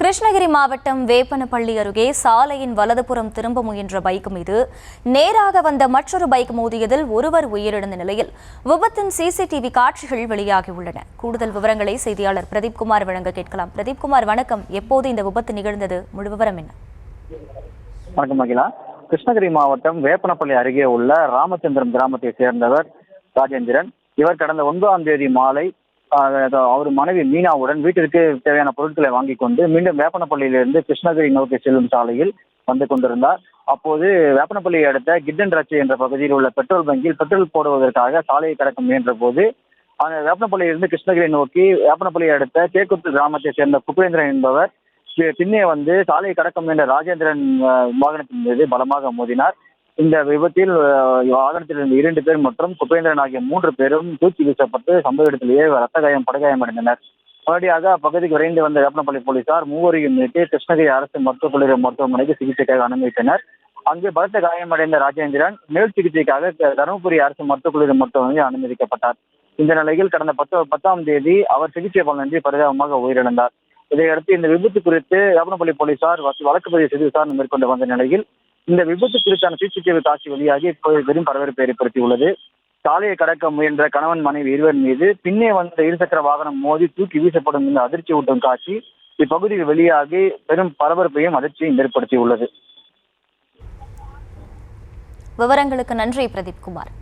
கிருஷ்ணகிரி மாவட்டம் வேப்பனப்பள்ளி அருகே சாலையின் வலதுபுறம் திரும்ப முயன்ற பைக் மீது நேராக வந்த மற்றொரு பைக் மோதியதில் ஒருவர் உயிரிழந்த நிலையில் விபத்தின் சிசிடிவி காட்சிகள் வெளியாகியுள்ளன. கூடுதல் விவரங்களை செய்தியாளர் பிரதீப்குமார் வழங்க கேட்கலாம். பிரதீப்குமார், வணக்கம். எப்போது இந்த விபத்து நிகழ்ந்தது? முழு விவரம் என்ன? வணக்கம் அகிலா. கிருஷ்ணகிரி மாவட்டம் வேப்பனப்பள்ளி அருகே உள்ள ராமச்சந்திரம் கிராமத்தை சேர்ந்தவர் ராஜேந்திரன். இவர் கடந்த 9ஆம் தேதி மாலை அவர் மனைவி மீனாவுடன் வீட்டிற்கு தேவையான பொருட்களை வாங்கி கொண்டு மீண்டும் வேப்பனப்பள்ளியிலிருந்து கிருஷ்ணகிரி நோக்கி செல்லும் சாலையில் வந்து கொண்டிருந்தார். அப்போது வேப்பனப்பள்ளியை அடுத்த கிட்டன் ரச்சி என்ற பகுதியில் உள்ள பெட்ரோல் பங்கில் பெட்ரோல் போடுவதற்காக சாலையை கடக்க முயன்ற போது அந்த வேப்பனப்பள்ளியிலிருந்து கிருஷ்ணகிரி நோக்கி வேப்பனப்பள்ளியை அடுத்த கேக்குத்து கிராமத்தை சேர்ந்த குபேந்திரன் என்பவர் பின்னே வந்து சாலையை கடக்க முயன்ற ராஜேந்திரன் வாகனத்தின் மீது பலமாக மோதினார். இந்த விபத்தில் வாகனத்தில் இருந்த 2 பேர் மற்றும் குபேந்திரன் ஆகிய 3 பேரும் தூக்கி வீசப்பட்டு சம்பவ இடத்திலேயே ரத்த காயம் படுகாயமடைந்தனர். உடனடியாக அப்பகுதிக்கு விரைந்து வந்த வேப்பனப்பள்ளி போலீசார் மூவரையும் மீட்டு கிருஷ்ணகிரி அரசு மருத்துவக் கல்லூரி மருத்துவமனைக்கு சிகிச்சைக்காக அனுமதித்தனர். அங்கு பலத்த காயமடைந்த ராஜேந்திரன் மேல் சிகிச்சைக்காக தருமபுரி அரசு மருத்துவக் கல்லூரி மருத்துவமனையில் அனுமதிக்கப்பட்டார். இந்த நிலையில் கடந்த 10ஆம் தேதி அவர் சிகிச்சை பலனின்றி பரிதாபமாக உயிரிழந்தார். இதையடுத்து இந்த விபத்து குறித்து வேப்பனப்பள்ளி போலீசார் வழக்கு பதிவு செய்து விசாரணை மேற்கொண்டு வந்த நிலையில் இந்த விபத்து குறித்தான சிசிடிவி காட்சி வெளியாகி பெரும் பரபரப்பை ஏற்படுத்தியுள்ளது. சாலையை கடக்க முயன்ற கணவன் மனைவி இருவர் மீது பின்னே வந்த இருசக்கர வாகனம் மோதி தூக்கி வீசப்படும் இந்த அதிர்ச்சி ஊட்டும் காட்சி இப்பகுதியில் வெளியாகி பெரும் பரபரப்பையும் அதிர்ச்சியும் ஏற்படுத்தியுள்ளது. விவரங்களுக்கு நன்றி பிரதீப்குமார்.